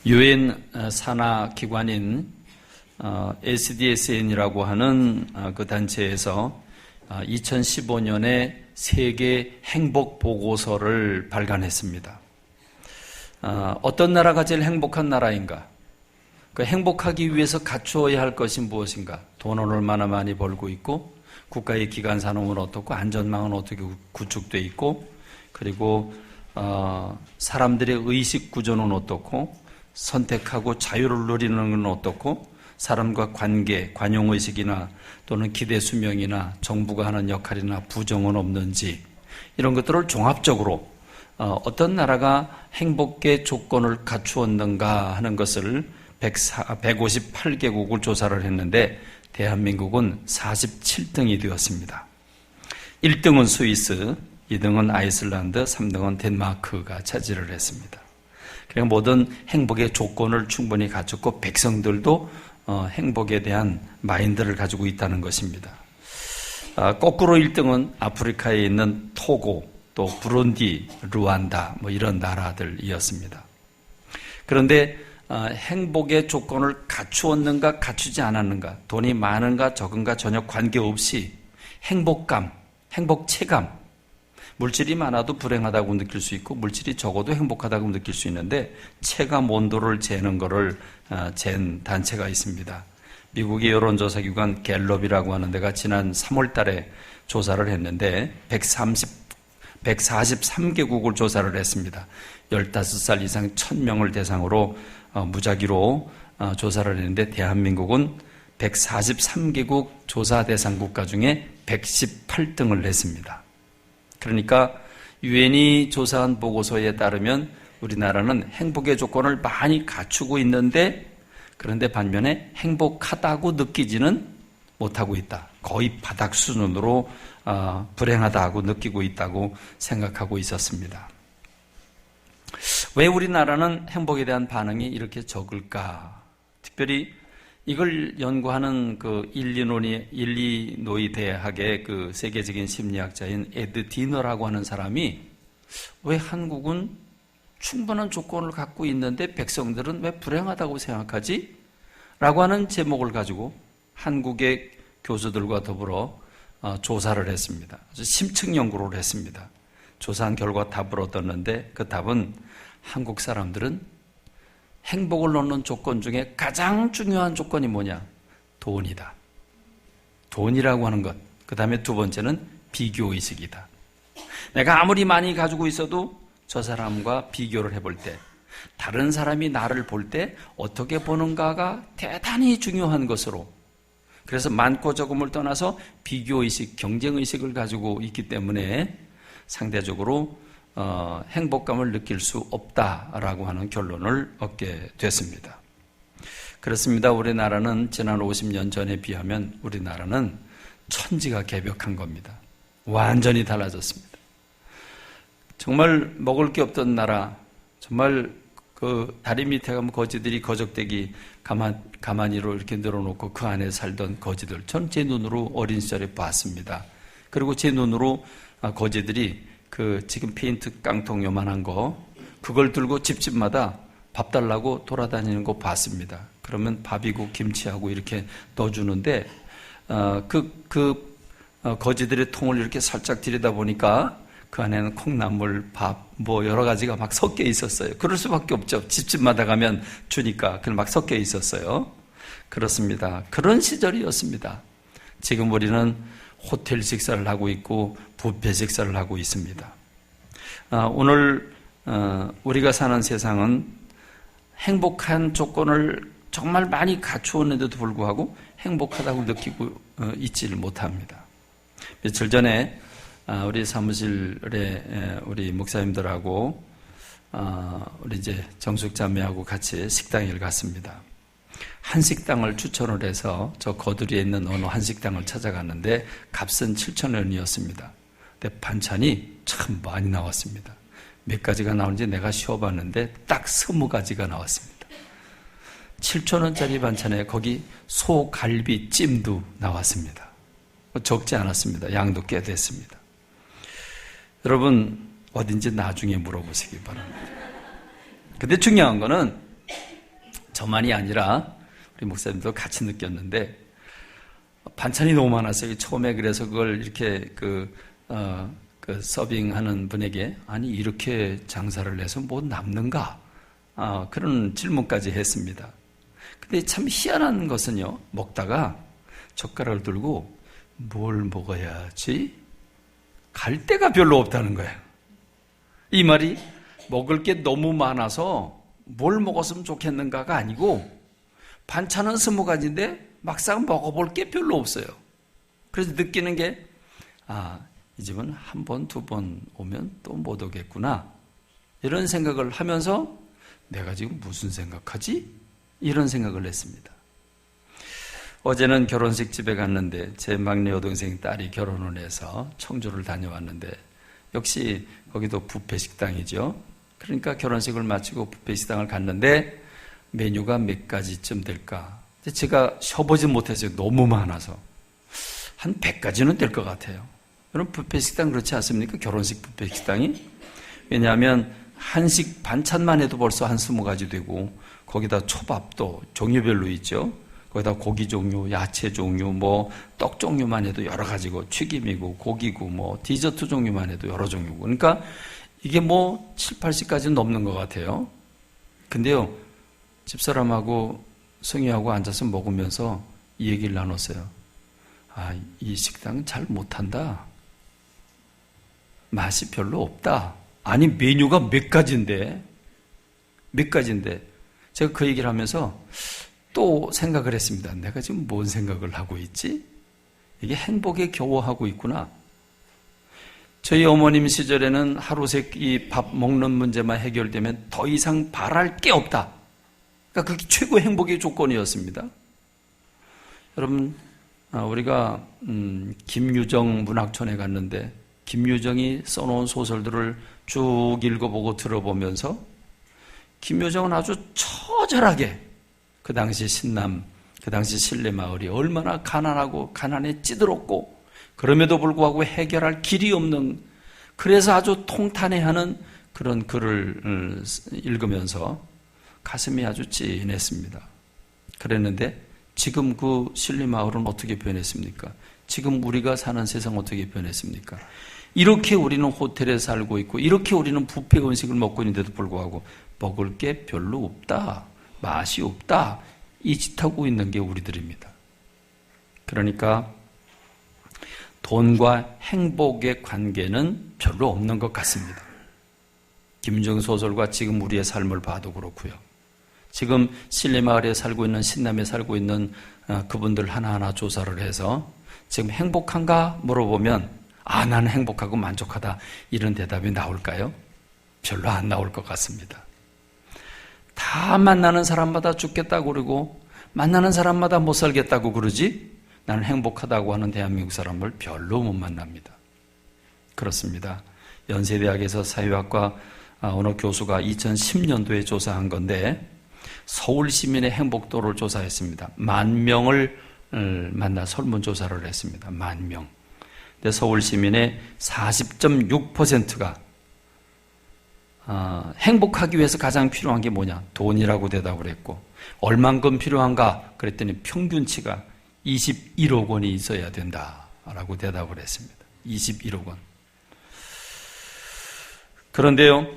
유엔 산하 기관인 SDSN이라고 하는 그 단체에서 2015년에 세계 행복 보고서를 발간했습니다. 어떤 나라가 제일 행복한 나라인가? 그 행복하기 위해서 갖추어야 할 것이 무엇인가? 돈을 얼마나 많이 벌고 있고, 국가의 기관 산업은 어떻고, 안전망은 어떻게 구축되어 있고, 그리고 사람들의 의식 구조는 어떻고, 선택하고 자유를 누리는 건 어떻고, 사람과 관계, 관용의식이나 또는 기대 수명이나 정부가 하는 역할이나 부정은 없는지, 이런 것들을 종합적으로 어떤 나라가 행복의 조건을 갖추었는가 하는 것을 158개국을 조사를 했는데 대한민국은 47등이 되었습니다. 1등은 스위스, 2등은 아이슬란드, 3등은 덴마크가 차지를 했습니다. 그러니까 모든 행복의 조건을 충분히 갖췄고 백성들도 행복에 대한 마인드를 가지고 있다는 것입니다. 거꾸로 1등은 아프리카에 있는 토고, 또 부룬디, 루안다 이런 나라들이었습니다. 그런데 행복의 조건을 갖추었는가 갖추지 않았는가, 돈이 많은가 적은가 전혀 관계없이 행복감, 행복체감, 물질이 많아도 불행하다고 느낄 수 있고 물질이 적어도 행복하다고 느낄 수 있는데 체감 온도를 재는 거를 잰 단체가 있습니다. 미국의 여론조사기관 갤럽이라고 하는 데가 지난 3월 달에 조사를 했는데 143개국을 조사를 했습니다. 15살 이상 1000명을 대상으로 무작위로 조사를 했는데 대한민국은 143개국 조사 대상 국가 중에 118등을 했습니다. 그러니까 유엔이 조사한 보고서에 따르면 우리나라는 행복의 조건을 많이 갖추고 있는데 그런데 반면에 행복하다고 느끼지는 못하고 있다. 거의 바닥 수준으로 불행하다고 느끼고 있다고 생각하고 있었습니다. 왜 우리나라는 행복에 대한 반응이 이렇게 적을까? 특별히 이걸 연구하는 그 일리노이 대학의 그 세계적인 심리학자인 에드 디너라고 하는 사람이 왜 한국은 충분한 조건을 갖고 있는데 백성들은 왜 불행하다고 생각하지? 라고 하는 제목을 가지고 한국의 교수들과 더불어 조사를 했습니다. 아주 심층 연구를 했습니다. 조사한 결과 답을 얻었는데 그 답은 한국 사람들은 행복을 넣는 조건 중에 가장 중요한 조건이 뭐냐? 돈이다. 돈이라고 하는 것. 그 다음에 두 번째는 비교의식이다. 내가 아무리 많이 가지고 있어도 저 사람과 비교를 해볼 때, 다른 사람이 나를 볼 때 어떻게 보는가가 대단히 중요한 것으로, 그래서 많고 적음을 떠나서 비교의식, 경쟁의식을 가지고 있기 때문에 상대적으로 행복감을 느낄 수 없다라고 하는 결론을 얻게 됐습니다. 그렇습니다. 우리나라는 지난 50년 전에 비하면 우리나라는 천지가 개벽한 겁니다. 완전히 달라졌습니다. 정말 먹을 게 없던 나라, 정말 그 다리 밑에 가면 거지들이 거적대기 가만히로 이렇게 늘어놓고 그 안에 살던 거지들, 전 제 눈으로 어린 시절에 봤습니다. 그리고 제 눈으로 거지들이 그 지금 페인트 깡통 요만한 거, 그걸 들고 집집마다 밥 달라고 돌아다니는 거 봤습니다. 그러면 밥이고 김치하고 이렇게 넣어주는데 거지들의 통을 이렇게 살짝 들여다보니까 그 안에는 콩나물, 밥, 여러 가지가 막 섞여 있었어요. 그럴 수밖에 없죠. 집집마다 가면 주니까 그냥 막 섞여 있었어요. 그렇습니다. 그런 시절이었습니다. 지금 우리는 호텔 식사를 하고 있고 뷔페 식사를 하고 있습니다. 오늘 우리가 사는 세상은 행복한 조건을 정말 많이 갖추었는데도 불구하고 행복하다고 느끼고 있지를 못합니다. 며칠 전에 우리 사무실에 우리 목사님들하고 우리 이제 정숙자매하고 같이 식당을 갔습니다. 한 식당을 추천을 해서 저 거두리에 있는 어느 한 식당을 찾아갔는데 값은 7,000원이었습니다. 근데 반찬이 참 많이 나왔습니다. 몇 가지가 나오는지 내가 쉬어봤는데 딱 20가지가 나왔습니다. 7,000원짜리 반찬에 거기 소갈비찜도 나왔습니다. 적지 않았습니다. 양도 꽤 됐습니다. 여러분 어딘지 나중에 물어보시기 바랍니다. 근데 중요한 거는 저만이 아니라 우리 목사님도 같이 느꼈는데 반찬이 너무 많았어요. 처음에 그래서 그걸 이렇게 서빙하는 분에게 아니 이렇게 장사를 해서 뭐 남는가? 그런 질문까지 했습니다. 근데 참 희한한 것은요, 먹다가 젓가락을 들고 뭘 먹어야지? 갈 데가 별로 없다는 거예요. 이 말이 먹을 게 너무 많아서 뭘 먹었으면 좋겠는가가 아니고 반찬은 20가지인데 막상 먹어볼 게 별로 없어요. 그래서 느끼는 게 이 집은 한 번, 두 번 오면 또 못 오겠구나. 이런 생각을 하면서 내가 지금 무슨 생각하지? 이런 생각을 했습니다. 어제는 결혼식 집에 갔는데 제 막내 여동생 딸이 결혼을 해서 청주를 다녀왔는데 역시 거기도 뷔페 식당이죠. 그러니까 결혼식을 마치고 뷔페 식당을 갔는데 메뉴가 몇 가지쯤 될까? 제가 쉬어보지 못했어요. 너무 많아서. 한 100가지는 될 것 같아요. 여러분 뷔페 식당 그렇지 않습니까? 결혼식 뷔페 식당이. 왜냐하면 한식 반찬만 해도 벌써 한 20가지 되고 거기다 초밥도 종류별로 있죠. 거기다 고기 종류, 야채 종류, 떡 종류만 해도 여러 가지고 튀김이고 고기고 디저트 종류만 해도 여러 종류고. 그러니까 이게 7, 80가지는 넘는 것 같아요. 근데요, 집사람하고 성희하고 앉아서 먹으면서 이 얘기를 나눴어요. 이 식당은 잘 못한다. 맛이 별로 없다. 아니 메뉴가 몇 가지인데 제가 그 얘기를 하면서 또 생각을 했습니다. 내가 지금 뭔 생각을 하고 있지? 이게 행복에 겨워하고 있구나. 저희 어머님 시절에는 하루색 이 밥 먹는 문제만 해결되면 더 이상 바랄 게 없다. 그러니까 그게 최고 행복의 조건이었습니다. 여러분, 우리가 김유정 문학촌에 갔는데 김유정이 써놓은 소설들을 쭉 읽어보고 들어보면서 김유정은 아주 처절하게 그 당시 신남, 그 당시 신례마을이 얼마나 가난하고 가난에 찌들었고 그럼에도 불구하고 해결할 길이 없는, 그래서 아주 통탄해하는 그런 글을 읽으면서 가슴이 아주 찐했습니다. 그랬는데 지금 그 신례마을은 어떻게 변했습니까? 지금 우리가 사는 세상 어떻게 변했습니까? 이렇게 우리는 호텔에 살고 있고 이렇게 우리는 뷔페 음식을 먹고 있는데도 불구하고 먹을 게 별로 없다, 맛이 없다, 이 짓하고 있는 게 우리들입니다. 그러니까 돈과 행복의 관계는 별로 없는 것 같습니다. 김유정 소설과 지금 우리의 삶을 봐도 그렇고요. 지금 신례마을에 살고 있는, 신남에 살고 있는 그분들 하나하나 조사를 해서 지금 행복한가 물어보면 나는 행복하고 만족하다, 이런 대답이 나올까요? 별로 안 나올 것 같습니다. 다 만나는 사람마다 죽겠다고 그러고 만나는 사람마다 못 살겠다고 그러지 나는 행복하다고 하는 대한민국 사람을 별로 못 만납니다. 그렇습니다. 연세대학에서 사회학과 어느 교수가 2010년도에 조사한 건데 서울 시민의 행복도를 조사했습니다. 10,000명을 만나 설문조사를 했습니다. 10,000명. 근데 서울 시민의 40.6%가 행복하기 위해서 가장 필요한 게 뭐냐? 돈이라고 대답을 했고, 얼만큼 필요한가? 그랬더니 평균치가 21억 원이 있어야 된다라고 대답을 했습니다. 21억 원. 그런데요,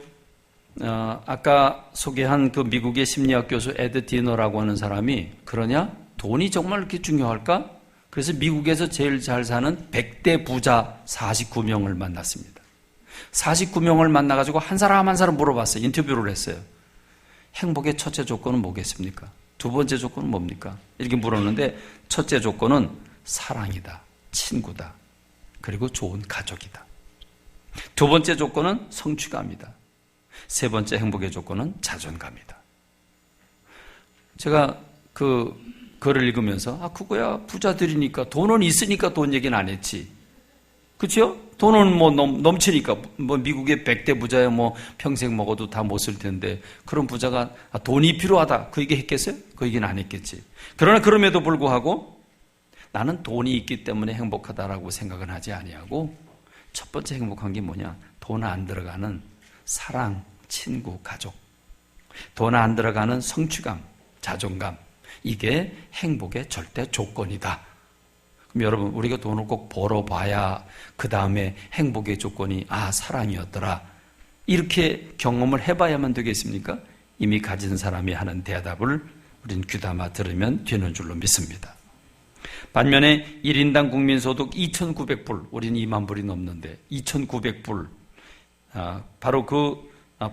아까 소개한 그 미국의 심리학 교수 에드 디너라고 하는 사람이, 그러냐? 돈이 정말 그렇게 중요할까? 그래서 미국에서 제일 잘 사는 100대 부자 49명을 만났습니다. 49명을 만나가지고 한 사람 한 사람 물어봤어요. 인터뷰를 했어요. 행복의 첫째 조건은 뭐겠습니까? 두 번째 조건은 뭡니까? 이렇게 물었는데 첫째 조건은 사랑이다, 친구다, 그리고 좋은 가족이다. 두 번째 조건은 성취감이다. 세 번째 행복의 조건은 자존감이다. 제가 그 글을 읽으면서 그거야 부자들이니까, 돈은 있으니까 돈 얘기는 안 했지. 그렇죠? 돈은 넘치니까, 미국의 100대 부자야 평생 먹어도 다 못 쓸 텐데, 그런 부자가 돈이 필요하다 그 얘기 했겠어요? 그 얘기는 안 했겠지. 그러나 그럼에도 불구하고 나는 돈이 있기 때문에 행복하다라고 생각은 하지 아니하고, 첫 번째 행복한 게 뭐냐? 돈 안 들어가는 사랑, 친구, 가족. 돈 안 들어가는 성취감, 자존감, 이게 행복의 절대 조건이다. 그럼 여러분, 우리가 돈을 꼭 벌어봐야 그 다음에 행복의 조건이 사랑이었더라, 이렇게 경험을 해봐야만 되겠습니까? 이미 가진 사람이 하는 대답을 우린 귀담아 들으면 되는 줄로 믿습니다. 반면에 1인당 국민소득 2,900불, 우린 2만 불이 넘는데 2,900불, 바로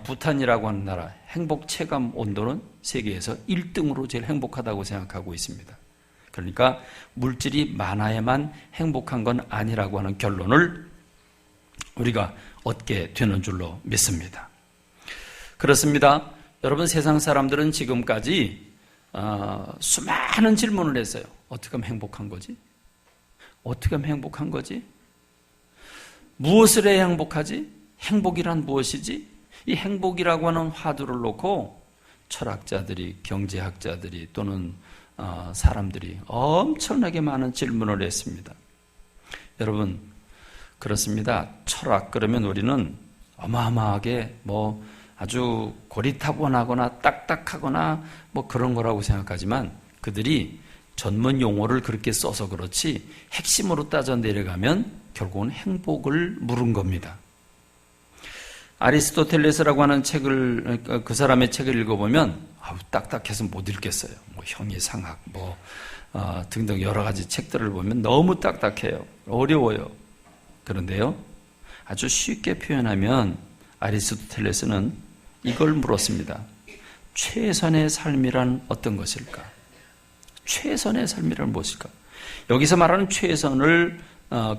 부탄이라고 하는 나라, 행복 체감 온도는 세계에서 1등으로 제일 행복하다고 생각하고 있습니다. 그러니까 물질이 많아야만 행복한 건 아니라고 하는 결론을 우리가 얻게 되는 줄로 믿습니다. 그렇습니다. 여러분, 세상 사람들은 지금까지 수많은 질문을 했어요. 어떻게 하면 행복한 거지? 어떻게 하면 행복한 거지? 무엇을 해야 행복하지? 행복이란 무엇이지? 이 행복이라고 하는 화두를 놓고 철학자들이, 경제학자들이 또는 사람들이 엄청나게 많은 질문을 했습니다. 여러분, 그렇습니다. 철학 그러면 우리는 어마어마하게 아주 고리타분하거나 딱딱하거나 그런 거라고 생각하지만, 그들이 전문 용어를 그렇게 써서 그렇지 핵심으로 따져 내려가면 결국은 행복을 물은 겁니다. 아리스토텔레스라고 하는 책을, 그 사람의 책을 읽어보면 딱딱해서 못 읽겠어요. 형이상학 등등 여러 가지 책들을 보면 너무 딱딱해요. 어려워요. 그런데요, 아주 쉽게 표현하면 아리스토텔레스는 이걸 물었습니다. 최선의 삶이란 어떤 것일까? 최선의 삶이란 무엇일까? 여기서 말하는 최선을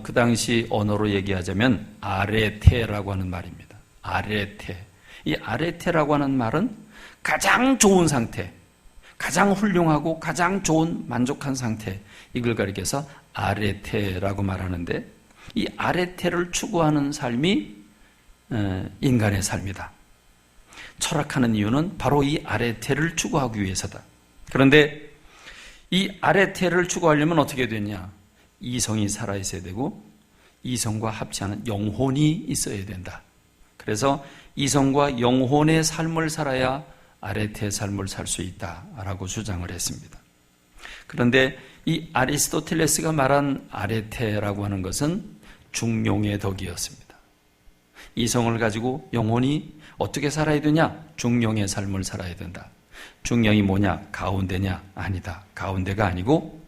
그 당시 언어로 얘기하자면 아레테라고 하는 말입니다. 아레테. 이 아레테라고 하는 말은 가장 좋은 상태, 가장 훌륭하고 가장 좋은 만족한 상태, 이걸 가리켜서 아레테라고 말하는데, 이 아레테를 추구하는 삶이 인간의 삶이다. 철학하는 이유는 바로 이 아레테를 추구하기 위해서다. 그런데 이 아레테를 추구하려면 어떻게 되냐? 이성이 살아있어야 되고 이성과 합치하는 영혼이 있어야 된다. 그래서 이성과 영혼의 삶을 살아야 아레테의 삶을 살 수 있다라고 주장을 했습니다. 그런데 이 아리스토텔레스가 말한 아레테라고 하는 것은 중용의 덕이었습니다. 이성을 가지고 영혼이 어떻게 살아야 되냐? 중용의 삶을 살아야 된다. 중용이 뭐냐? 가운데냐? 아니다. 가운데가 아니고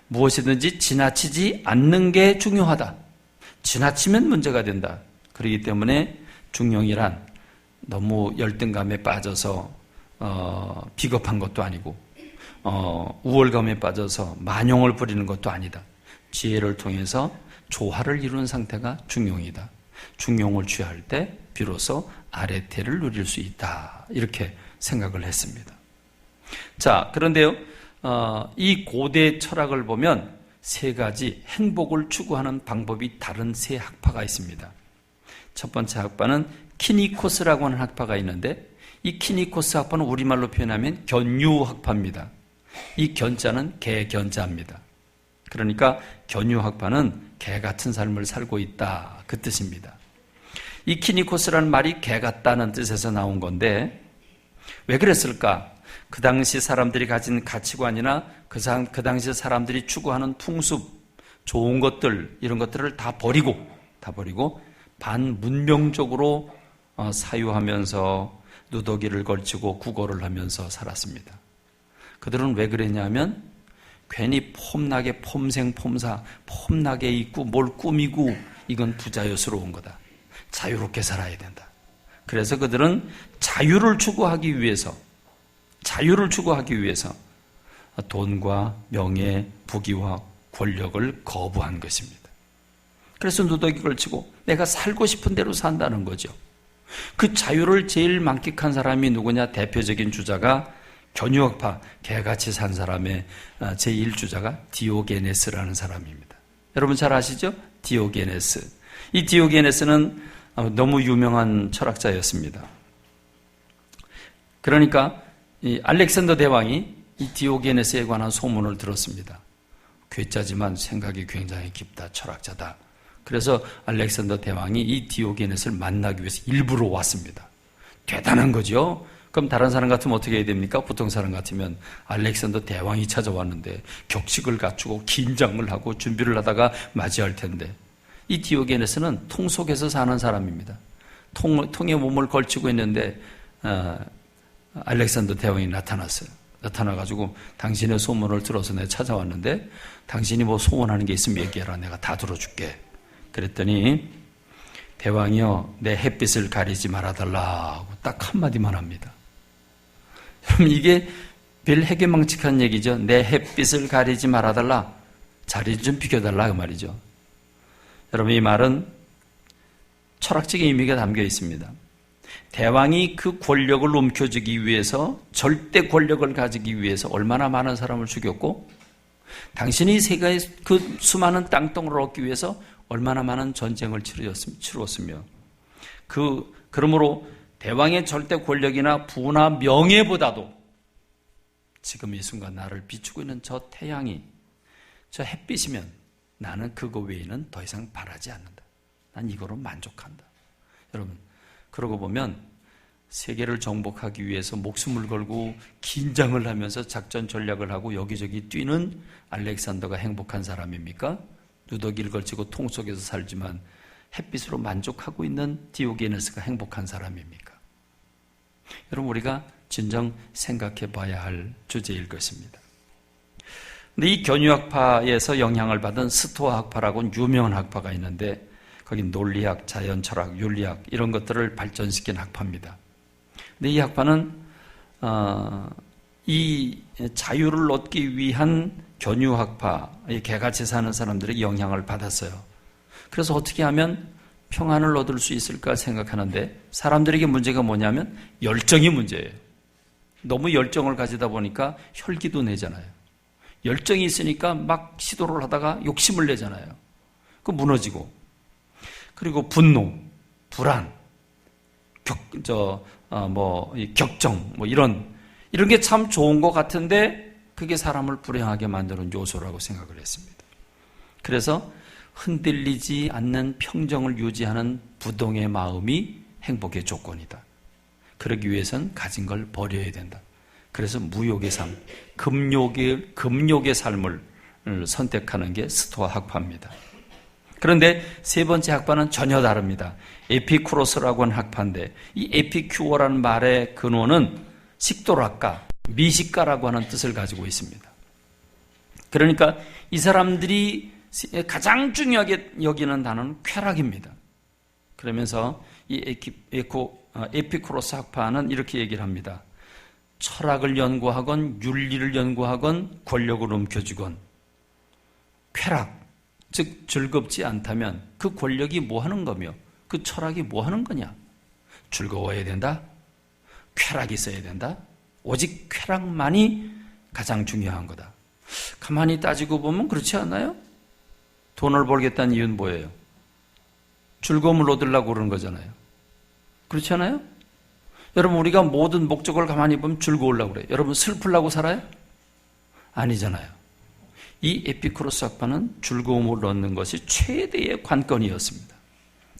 무엇이든지 지나치지 않는 게 중요하다. 지나치면 문제가 된다. 그렇기 때문에 중용이란 너무 열등감에 빠져서 비겁한 것도 아니고 우월감에 빠져서 만용을 부리는 것도 아니다. 지혜를 통해서 조화를 이루는 상태가 중용이다. 중용을 취할 때 비로소 아레테를 누릴 수 있다. 이렇게 생각을 했습니다. 자, 그런데요, 이 고대 철학을 보면 세 가지 행복을 추구하는 방법이 다른 세 학파가 있습니다. 첫 번째 학파는 키니코스라고 하는 학파가 있는데, 이 키니코스 학파는 우리말로 표현하면 견유학파입니다. 이 견자는 개견자입니다. 그러니까 견유학파는 개 같은 삶을 살고 있다, 그 뜻입니다. 이 키니코스라는 말이 개 같다는 뜻에서 나온 건데, 왜 그랬을까? 그 당시 사람들이 가진 가치관이나 그 당시 사람들이 추구하는 풍습, 좋은 것들, 이런 것들을 다 버리고 반문명적으로 사유하면서 누더기를 걸치고 구걸을 하면서 살았습니다. 그들은 왜 그랬냐면 괜히 폼나게 폼생폼사, 폼나게 입고 뭘 꾸미고 이건 부자연스러운 거다. 자유롭게 살아야 된다. 그래서 그들은 자유를 추구하기 위해서 돈과 명예, 부귀와 권력을 거부한 것입니다. 그래서 누더기 걸치고 내가 살고 싶은 대로 산다는 거죠. 그 자유를 제일 만끽한 사람이 누구냐? 대표적인 주자가 견유학파, 개같이 산 사람의 제1주자가 디오게네스라는 사람입니다. 여러분 잘 아시죠? 디오게네스. 이 디오게네스는 너무 유명한 철학자였습니다. 그러니까 이 알렉산더 대왕이 이 디오게네스에 관한 소문을 들었습니다. 괴짜지만 생각이 굉장히 깊다, 철학자다. 그래서 알렉산더 대왕이 이 디오게네스를 만나기 위해서 일부러 왔습니다. 대단한 거죠. 그럼 다른 사람 같으면 어떻게 해야 됩니까? 보통 사람 같으면 알렉산더 대왕이 찾아왔는데 격식을 갖추고 긴장을 하고 준비를 하다가 맞이할 텐데, 이 디오게네스는 통 속에서 사는 사람입니다. 통에 몸을 걸치고 있는데 알렉산더 대왕이 나타났어요. 나타나가지고 당신의 소문을 들어서 내가 찾아왔는데 당신이 뭐 소원하는 게 있으면 얘기해라. 내가 다 들어줄게. 그랬더니 대왕이요, 내 햇빛을 가리지 말아달라고 딱 한마디만 합니다. 그럼 이게 별 해괴망측한 얘기죠. 내 햇빛을 가리지 말아달라. 자리 좀 비켜달라 그 말이죠. 여러분, 이 말은 철학적인 의미가 담겨 있습니다. 대왕이 그 권력을 움켜쥐기 위해서, 절대 권력을 가지기 위해서 얼마나 많은 사람을 죽였고, 당신이 세계의 그 수많은 땅덩어리를 얻기 위해서 얼마나 많은 전쟁을 치루었으며, 그러므로 대왕의 절대 권력이나 부나 명예보다도 지금 이 순간 나를 비추고 있는 저 태양이, 저 햇빛이면 나는 그거 외에는 더 이상 바라지 않는다. 난 이거로 만족한다. 여러분, 그러고 보면 세계를 정복하기 위해서 목숨을 걸고 긴장을 하면서 작전 전략을 하고 여기저기 뛰는 알렉산더가 행복한 사람입니까? 누더기를 걸치고 통 속에서 살지만 햇빛으로 만족하고 있는 디오게네스가 행복한 사람입니까? 여러분, 우리가 진정 생각해 봐야 할 주제일 것입니다. 근데 이 견유학파에서 영향을 받은 스토아 학파라고는 유명한 학파가 있는데, 거긴 논리학, 자연철학, 윤리학 이런 것들을 발전시킨 학파입니다. 근데 이 학파는 이 자유를 얻기 위한 견유학파, 개같이 사는 사람들에게 영향을 받았어요. 그래서 어떻게 하면 평안을 얻을 수 있을까 생각하는데, 사람들에게 문제가 뭐냐면 열정이 문제예요. 너무 열정을 가지다 보니까 혈기도 내잖아요. 열정이 있으니까 막 시도를 하다가 욕심을 내잖아요. 그 무너지고, 그리고 분노, 불안, 격정, 이런 게 참 좋은 것 같은데 그게 사람을 불행하게 만드는 요소라고 생각을 했습니다. 그래서 흔들리지 않는 평정을 유지하는 부동의 마음이 행복의 조건이다. 그러기 위해선 가진 걸 버려야 된다. 그래서 무욕의 삶, 금욕의 삶을 선택하는 게 스토아 학파입니다. 그런데 세 번째 학파는 전혀 다릅니다. 에피쿠로스라고 하는 학파인데, 이 에피큐어라는 말의 근원은 식도락가, 미식가라고 하는 뜻을 가지고 있습니다. 그러니까 이 사람들이 가장 중요하게 여기는 단어는 쾌락입니다. 그러면서 이 에피쿠로스 학파는 이렇게 얘기를 합니다. 철학을 연구하건 윤리를 연구하건 권력을 움켜쥐건 쾌락, 즉 즐겁지 않다면 그 권력이 뭐 하는 거며 그 철학이 뭐 하는 거냐? 즐거워야 된다? 쾌락이 있어야 된다? 오직 쾌락만이 가장 중요한 거다. 가만히 따지고 보면 그렇지 않나요? 돈을 벌겠다는 이유는 뭐예요? 즐거움을 얻으려고 그러는 거잖아요. 그렇지 않아요? 여러분, 우리가 모든 목적을 가만히 보면 즐거우려고 그래요. 여러분, 슬프려고 살아요? 아니잖아요. 이 에피쿠로스 학파는 즐거움을 얻는 것이 최대의 관건이었습니다.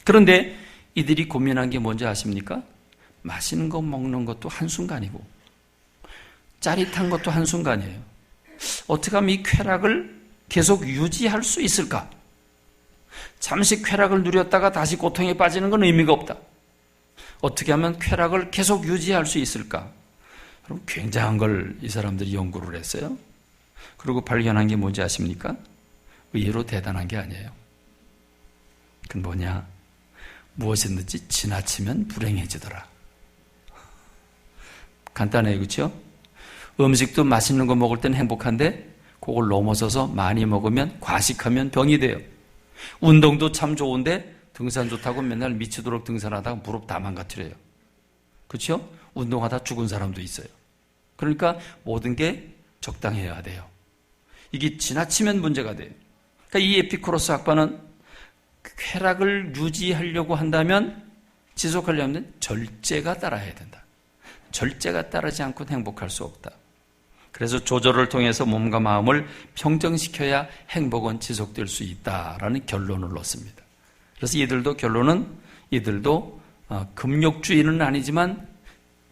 그런데 이들이 고민한 게 뭔지 아십니까? 맛있는 거 먹는 것도 한순간이고 짜릿한 것도 한순간이에요. 어떻게 하면 이 쾌락을 계속 유지할 수 있을까? 잠시 쾌락을 누렸다가 다시 고통에 빠지는 건 의미가 없다. 어떻게 하면 쾌락을 계속 유지할 수 있을까? 여러분, 굉장한 걸 이 사람들이 연구를 했어요. 그리고 발견한 게 뭔지 아십니까? 의외로 대단한 게 아니에요. 그건 뭐냐? 무엇이든지 지나치면 불행해지더라. 간단해요, 그렇죠? 음식도 맛있는 거 먹을 땐 행복한데 그걸 넘어서서 많이 먹으면 과식하면 병이 돼요. 운동도 참 좋은데 등산 좋다고 맨날 미치도록 등산하다가 무릎 다 망가뜨려요. 그렇죠? 운동하다 죽은 사람도 있어요. 그러니까 모든 게 적당해야 돼요. 이게 지나치면 문제가 돼요. 그러니까 이 에피쿠로스 학파는 쾌락을 유지하려고 한다면, 지속하려면 절제가 따라야 된다. 절제가 따르지 않고는 행복할 수 없다. 그래서 조절을 통해서 몸과 마음을 평정시켜야 행복은 지속될 수 있다라는 결론을 얻습니다. 그래서 이들도 금욕주의는 아니지만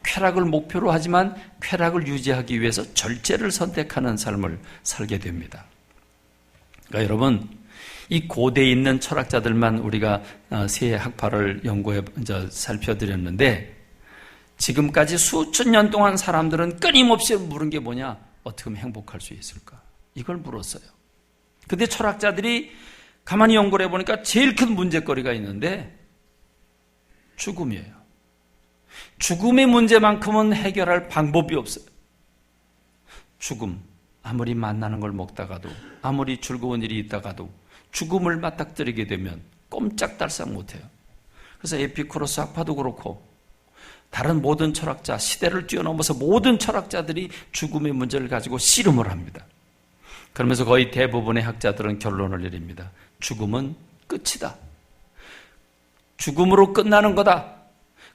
쾌락을 목표로 하지만 쾌락을 유지하기 위해서 절제를 선택하는 삶을 살게 됩니다. 그러니까 여러분, 이 고대에 있는 철학자들만 우리가 세 학파를 연구해 살펴드렸는데, 지금까지 수천 년 동안 사람들은 끊임없이 물은 게 뭐냐? 어떻게 하면 행복할 수 있을까? 이걸 물었어요. 근데 철학자들이 가만히 연구를 해보니까 제일 큰 문제거리가 있는데 죽음이에요. 죽음의 문제만큼은 해결할 방법이 없어요. 죽음, 아무리 만나는 걸 먹다가도, 아무리 즐거운 일이 있다가도 죽음을 맞닥뜨리게 되면 꼼짝달싹 못해요. 그래서 에피쿠로스 학파도 그렇고 다른 모든 철학자, 시대를 뛰어넘어서 모든 철학자들이 죽음의 문제를 가지고 씨름을 합니다. 그러면서 거의 대부분의 학자들은 결론을 내립니다. 죽음은 끝이다. 죽음으로 끝나는 거다.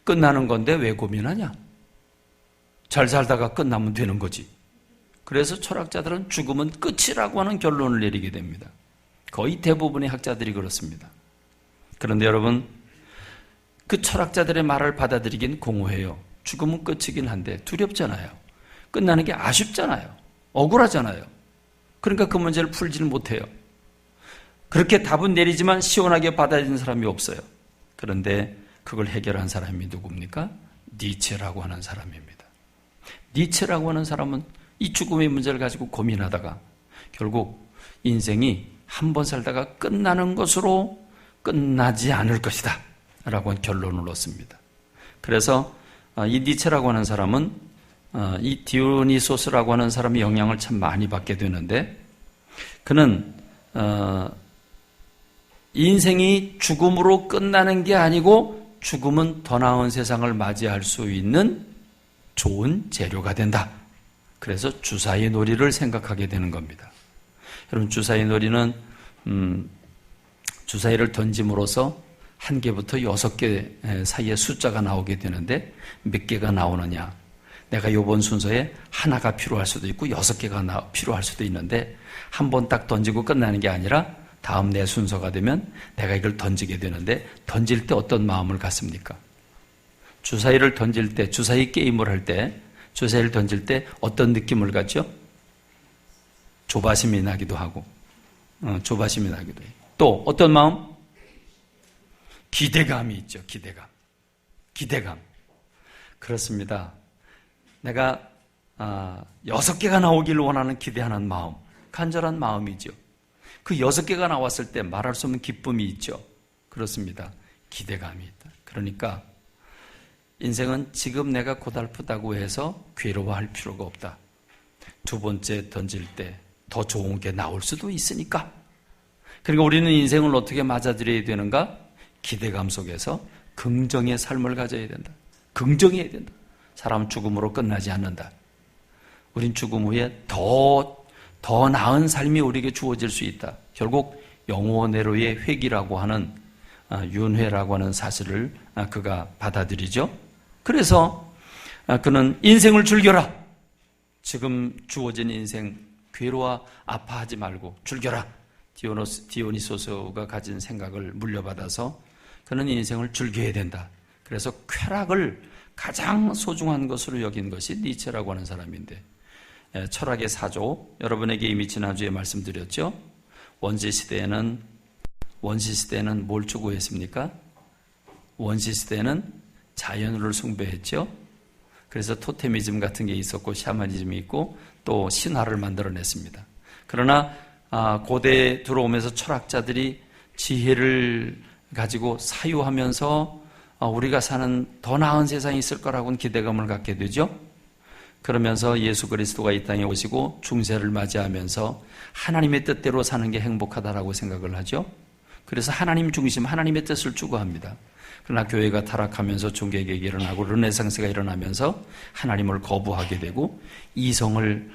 끝나는 건데 왜 고민하냐? 잘 살다가 끝나면 되는 거지. 그래서 철학자들은 죽음은 끝이라고 하는 결론을 내리게 됩니다. 거의 대부분의 학자들이 그렇습니다. 그런데 여러분, 그 철학자들의 말을 받아들이긴 공허해요. 죽음은 끝이긴 한데 두렵잖아요. 끝나는 게 아쉽잖아요. 억울하잖아요. 그러니까 그 문제를 풀지는 못해요. 그렇게 답은 내리지만 시원하게 받아들이는 사람이 없어요. 그런데 그걸 해결한 사람이 누굽니까? 니체라고 하는 사람입니다. 니체라고 하는 사람은 이 죽음의 문제를 가지고 고민하다가 결국 인생이 한 번 살다가 끝나는 것으로 끝나지 않을 것이다 라고 하는 결론을 얻습니다. 그래서 이 니체라고 하는 사람은 이 디오니소스라고 하는 사람의 영향을 참 많이 받게 되는데, 그는 인생이 죽음으로 끝나는 게 아니고 죽음은 더 나은 세상을 맞이할 수 있는 좋은 재료가 된다. 그래서 주사위 놀이를 생각하게 되는 겁니다. 여러분, 주사위 놀이는 주사위를 던짐으로써 1개부터 6개 사이에 숫자가 나오게 되는데 몇 개가 나오느냐. 내가 이번 순서에 하나가 필요할 수도 있고 6개가 필요할 수도 있는데 한 번 딱 던지고 끝나는 게 아니라 다음 내 순서가 되면 내가 이걸 던지게 되는데, 던질 때 어떤 마음을 갖습니까? 주사위를 던질 때, 주사위 게임을 할 때, 주사위를 던질 때 어떤 느낌을 갖죠? 조바심이 나기도 하고, 조바심이 나기도 해요. 또 어떤 마음? 기대감이 있죠. 기대감. 그렇습니다. 내가 6개가 나오기를 원하는 기대하는 마음, 간절한 마음이죠. 그 6개가 나왔을 때 말할 수 없는 기쁨이 있죠. 그렇습니다. 기대감이 있다. 그러니까 인생은 지금 내가 고달프다고 해서 괴로워할 필요가 없다. 두 번째 던질 때 더 좋은 게 나올 수도 있으니까. 그러니까 우리는 인생을 어떻게 맞아들여야 되는가? 기대감 속에서 긍정의 삶을 가져야 된다. 긍정해야 된다. 사람은 죽음으로 끝나지 않는다. 우린 죽음 후에 더 나은 삶이 우리에게 주어질 수 있다. 결국 영혼회로의 회귀라고 하는 윤회라고 하는 사실을 그가 받아들이죠. 그래서 그는 인생을 즐겨라. 지금 주어진 인생 괴로워 아파하지 말고 즐겨라. 디오니소스가 가진 생각을 물려받아서 그는 인생을 즐겨야 된다. 그래서 쾌락을 가장 소중한 것으로 여긴 것이 니체라고 하는 사람인데, 철학의 사조, 여러분에게 이미 지난주에 말씀드렸죠. 원시 시대에는 뭘 추구했습니까? 원시 시대에는 자연을 숭배했죠. 그래서 토테미즘 같은 게 있었고 샤머니즘이 있고 또 신화를 만들어냈습니다. 그러나 고대에 들어오면서 철학자들이 지혜를 가지고 사유하면서 우리가 사는 더 나은 세상이 있을 거라고는 기대감을 갖게 되죠. 그러면서 예수 그리스도가 이 땅에 오시고 중세를 맞이하면서 하나님의 뜻대로 사는 게 행복하다라고 생각을 하죠. 그래서 하나님 중심, 하나님의 뜻을 추구합니다. 그러나 교회가 타락하면서 종교개혁이 일어나고 르네상스가 일어나면서 하나님을 거부하게 되고 이성을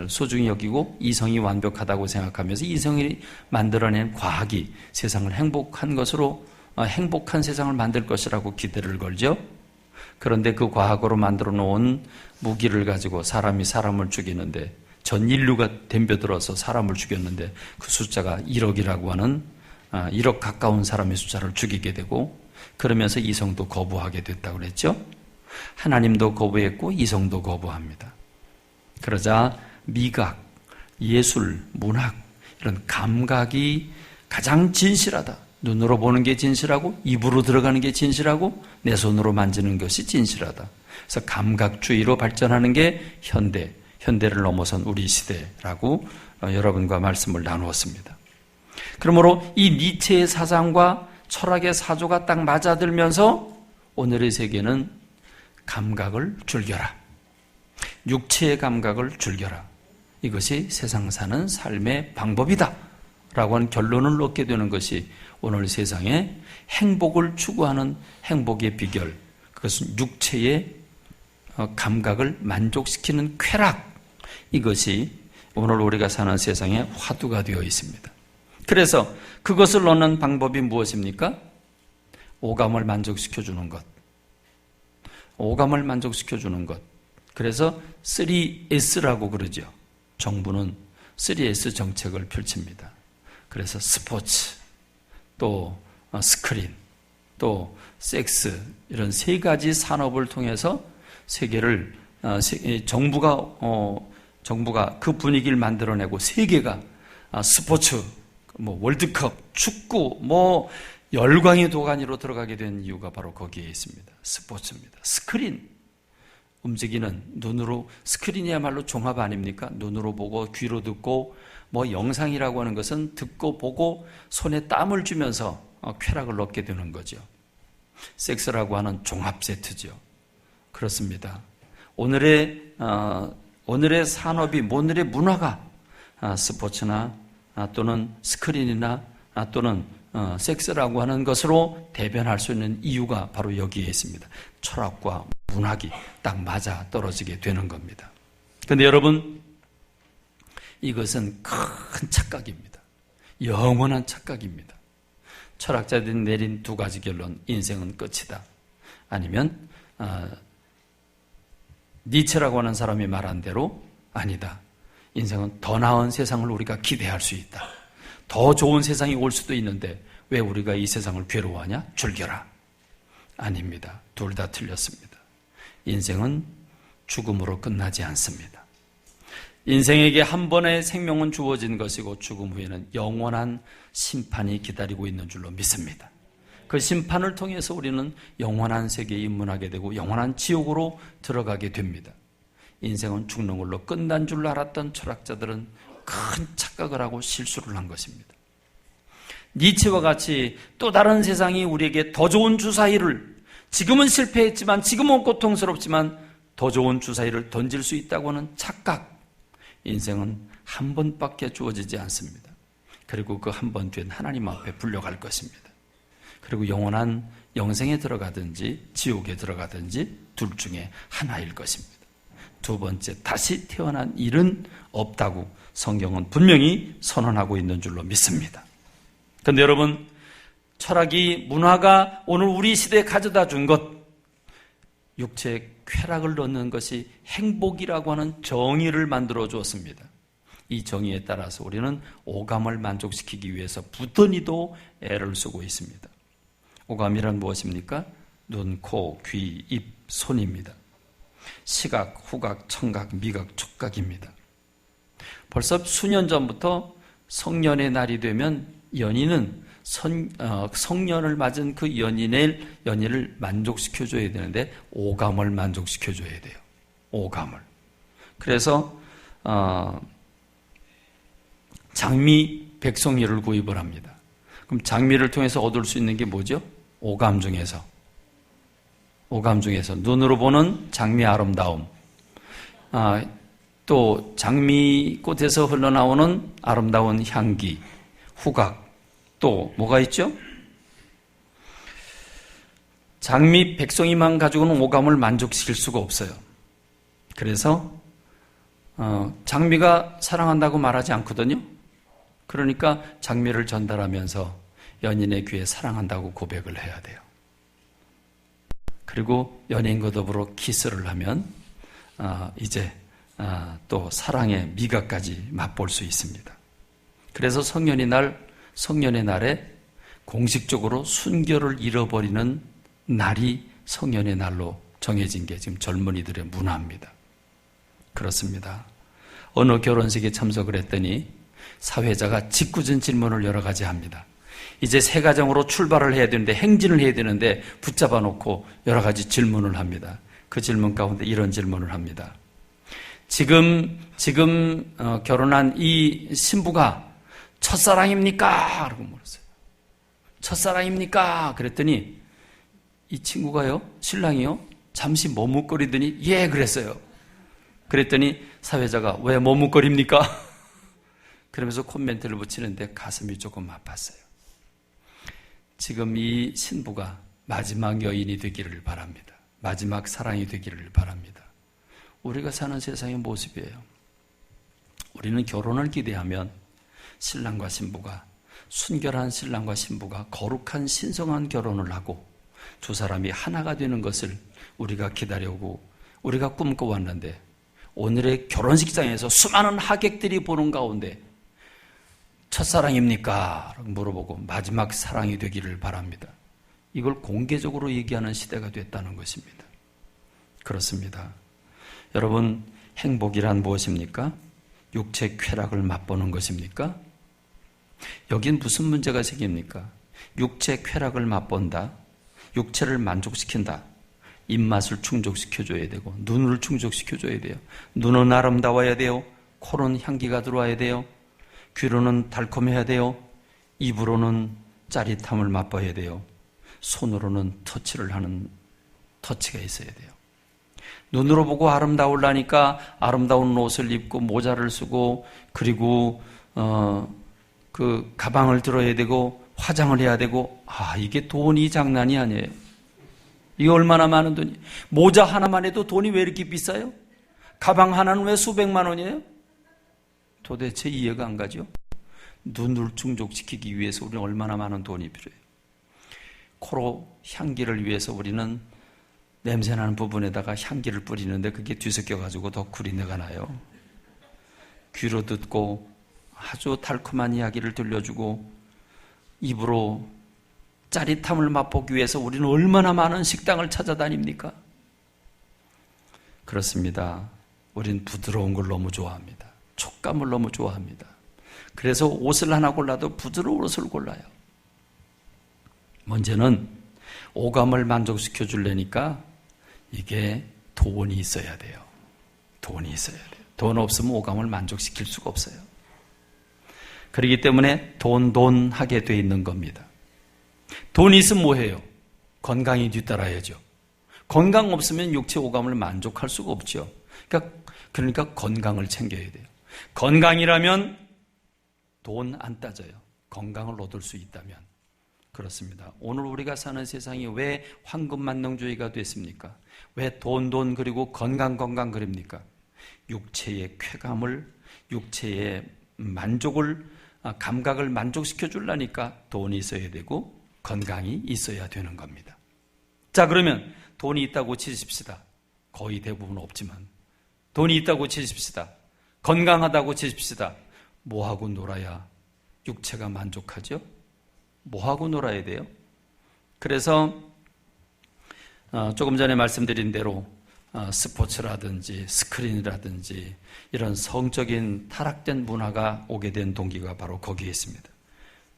소중히 여기고 이성이 완벽하다고 생각하면서 이성이 만들어낸 과학이 세상을 행복한 것으로, 행복한 세상을 만들 것이라고 기대를 걸죠. 그런데 그 과학으로 만들어 놓은 무기를 가지고 사람이 사람을 죽이는데, 전 인류가 덤벼들어서 사람을 죽였는데 그 숫자가 1억이라고 하는 1억 가까운 사람의 숫자를 죽이게 되고, 그러면서 이성도 거부하게 됐다고 그랬죠. 하나님도 거부했고 이성도 거부합니다. 그러자 미각, 예술, 문학 이런 감각이 가장 진실하다. 눈으로 보는 게 진실하고 입으로 들어가는 게 진실하고 내 손으로 만지는 것이 진실하다. 그래서 감각주의로 발전하는 게 현대를 넘어선 우리 시대라고 여러분과 말씀을 나누었습니다. 그러므로 이 니체의 사상과 철학의 사조가 딱 맞아들면서 오늘의 세계는 감각을 즐겨라. 육체의 감각을 즐겨라. 이것이 세상 사는 삶의 방법이다. 라고 하는 결론을 얻게 되는 것이 오늘 세상에 행복을 추구하는 행복의 비결. 그것은 육체의 감각을 만족시키는 쾌락. 이것이 오늘 우리가 사는 세상의 화두가 되어 있습니다. 그래서 그것을 얻는 방법이 무엇입니까? 오감을 만족시켜주는 것. 오감을 만족시켜주는 것. 그래서 3S라고 그러죠. 정부는 3S 정책을 펼칩니다. 그래서 스포츠, 또 스크린, 또 섹스 이런 세 가지 산업을 통해서 세계를 정부가 그 분위기를 만들어내고 세계가 스포츠, 월드컵, 축구, 열광의 도가니로 들어가게 된 이유가 바로 거기에 있습니다. 스포츠입니다. 스크린, 움직이는 눈으로, 스크린이야말로 종합 아닙니까? 눈으로 보고 귀로 듣고 영상이라고 하는 것은 듣고 보고 손에 땀을 주면서 쾌락을 얻게 되는 거죠. 섹스라고 하는 종합 세트죠. 그렇습니다. 오늘의 산업이, 오늘의 문화가 스포츠나 또는 스크린이나 또는 섹스라고 하는 것으로 대변할 수 있는 이유가 바로 여기에 있습니다. 철학과 문학이 딱 맞아 떨어지게 되는 겁니다. 그런데 여러분, 이것은 큰 착각입니다. 영원한 착각입니다. 철학자들이 내린 두 가지 결론, 인생은 끝이다. 아니면 니체라고 하는 사람이 말한 대로 아니다. 인생은 더 나은 세상을 우리가 기대할 수 있다. 더 좋은 세상이 올 수도 있는데 왜 우리가 이 세상을 괴로워하냐? 즐겨라. 아닙니다. 둘 다 틀렸습니다. 인생은 죽음으로 끝나지 않습니다. 인생에게 한 번의 생명은 주어진 것이고 죽음 후에는 영원한 심판이 기다리고 있는 줄로 믿습니다. 그 심판을 통해서 우리는 영원한 세계에 입문하게 되고 영원한 지옥으로 들어가게 됩니다. 인생은 죽는 걸로 끝난 줄 알았던 철학자들은 큰 착각을 하고 실수를 한 것입니다. 니체와 같이 또 다른 세상이 우리에게 더 좋은 주사위를, 지금은 실패했지만, 지금은 고통스럽지만 더 좋은 주사위를 던질 수 있다고 하는 착각. 인생은 한 번밖에 주어지지 않습니다. 그리고 그 한 번 뒤엔 하나님 앞에 불려갈 것입니다. 그리고 영원한 영생에 들어가든지 지옥에 들어가든지 둘 중에 하나일 것입니다. 두 번째, 다시 태어난 일은 없다고 성경은 분명히 선언하고 있는 줄로 믿습니다. 그런데 여러분, 철학이, 문화가 오늘 우리 시대에 가져다 준 것, 육체의 쾌락을 얻는 것이 행복이라고 하는 정의를 만들어 주었습니다. 이 정의에 따라서 우리는 오감을 만족시키기 위해서 부단히도 애를 쓰고 있습니다. 오감이란 무엇입니까? 눈, 코, 귀, 입, 손입니다. 시각, 후각, 청각, 미각, 촉각입니다. 벌써 수년 전부터 성년의 날이 되면 연인은 성년을 맞은 그 연인을 만족시켜줘야 되는데 오감을 만족시켜줘야 돼요. 오감을. 그래서 장미 백송이를 구입을 합니다. 그럼 장미를 통해서 얻을 수 있는 게 뭐죠? 오감 중에서 눈으로 보는 장미의 아름다움, 또 장미꽃에서 흘러나오는 아름다운 향기, 후각, 또 뭐가 있죠? 장미 백송이만 가지고는 오감을 만족시킬 수가 없어요. 그래서 장미가 사랑한다고 말하지 않거든요. 그러니까 장미를 전달하면서 연인의 귀에 사랑한다고 고백을 해야 돼요. 그리고 연인과 더불어 키스를 하면 이제 또 사랑의 미각까지 맛볼 수 있습니다. 그래서 성년의 날에 공식적으로 순결을 잃어버리는 날이 성년의 날로 정해진 게 지금 젊은이들의 문화입니다. 그렇습니다. 어느 결혼식에 참석을 했더니 사회자가 짓궂은 질문을 여러 가지 합니다. 이제 새 가정으로 출발을 해야 되는데, 행진을 해야 되는데 붙잡아 놓고 여러 가지 질문을 합니다. 그 질문 가운데 이런 질문을 합니다. 지금 결혼한 이 신부가 첫사랑입니까? 라고 물었어요. 첫사랑입니까? 그랬더니 이 친구가요, 신랑이요, 잠시 머뭇거리더니 예, 그랬어요. 그랬더니 사회자가 왜 머뭇거립니까? 그러면서 콤멘트를 붙이는데 가슴이 조금 아팠어요. 지금 이 신부가 마지막 여인이 되기를 바랍니다. 마지막 사랑이 되기를 바랍니다. 우리가 사는 세상의 모습이에요. 우리는 결혼을 기대하면 신랑과 신부가, 순결한 신랑과 신부가 거룩한 신성한 결혼을 하고 두 사람이 하나가 되는 것을 우리가 기다려오고 우리가 꿈꿔왔는데, 오늘의 결혼식장에서 수많은 하객들이 보는 가운데 첫사랑입니까? 라고 물어보고 마지막 사랑이 되기를 바랍니다. 이걸 공개적으로 얘기하는 시대가 됐다는 것입니다. 그렇습니다. 여러분, 행복이란 무엇입니까? 육체 쾌락을 맛보는 것입니까? 여긴 무슨 문제가 생깁니까? 육체 쾌락을 맛본다, 육체를 만족시킨다, 입맛을 충족시켜줘야 되고 눈을 충족시켜줘야 돼요. 눈은 아름다워야 돼요. 코는 향기가 들어와야 돼요. 귀로는 달콤해야 돼요. 입으로는 짜릿함을 맛봐야 돼요. 손으로는 터치를 하는 터치가 있어야 돼요. 눈으로 보고 아름다우려니까 아름다운 옷을 입고 모자를 쓰고, 그리고 그 가방을 들어야 되고 화장을 해야 되고, 이게 돈이 장난이 아니에요. 이게 얼마나 많은 돈이, 모자 하나만 해도 돈이 왜 이렇게 비싸요? 가방 하나는 왜 수백만 원이에요? 도대체 이해가 안 가죠? 눈을 충족시키기 위해서 우리는 얼마나 많은 돈이 필요해요. 코로 향기를 위해서 우리는 냄새나는 부분에다가 향기를 뿌리는데 그게 뒤섞여가지고 더 구린내가 나요. 귀로 듣고 아주 달콤한 이야기를 들려주고 입으로 짜릿함을 맛보기 위해서 우리는 얼마나 많은 식당을 찾아다닙니까? 그렇습니다. 우린 부드러운 걸 너무 좋아합니다. 촉감을 너무 좋아합니다. 그래서 옷을 하나 골라도 부드러운 옷을 골라요. 문제는 오감을 만족시켜 주려니까 이게 돈이 있어야 돼요. 돈이 있어야 돼요. 돈 없으면 오감을 만족시킬 수가 없어요. 그렇기 때문에 돈 하게 돼 있는 겁니다. 돈이 있으면 뭐해요? 건강이 뒤따라야죠. 건강 없으면 육체 오감을 만족할 수가 없죠. 그러니까 건강을 챙겨야 돼요. 건강이라면 돈 안 따져요. 건강을 얻을 수 있다면. 그렇습니다. 오늘 우리가 사는 세상이 왜 황금만능주의가 됐습니까? 왜 돈 그리고 건강 그럽니까? 육체의 쾌감을, 육체의 만족을, 감각을 만족시켜 주려니까 돈이 있어야 되고 건강이 있어야 되는 겁니다. 자, 그러면 돈이 있다고 치십시다. 거의 대부분 없지만 돈이 있다고 치십시다. 건강하다고 치십시다. 뭐하고 놀아야 육체가 만족하죠? 뭐하고 놀아야 돼요? 그래서 조금 전에 말씀드린 대로 스포츠라든지 스크린이라든지 이런 성적인 타락된 문화가 오게 된 동기가 바로 거기에 있습니다.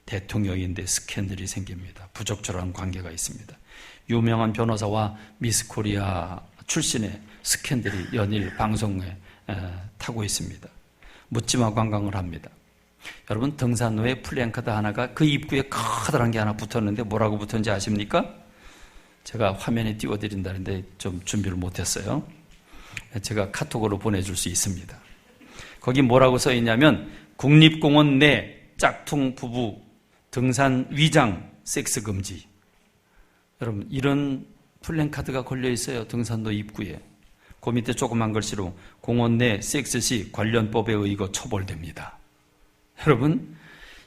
대통령인데 스캔들이 생깁니다. 부적절한 관계가 있습니다. 유명한 변호사와 미스코리아 출신의 스캔들이 연일 방송에 타고 있습니다. 묻지마 관광을 합니다. 여러분, 등산로에 플랜카드 하나가 그 입구에 커다란 게 하나 붙었는데 뭐라고 붙었는지 아십니까? 제가 화면에 띄워드린다는데 좀 준비를 못했어요. 제가 카톡으로 보내줄 수 있습니다. 거기 뭐라고 써 있냐면, 국립공원 내 짝퉁 부부 등산 위장 섹스 금지. 여러분, 이런 플랜카드가 걸려 있어요. 등산로 입구에. 그 밑에 조그만 글씨로 공원 내 섹스 시 관련법에 의거 처벌됩니다. 여러분,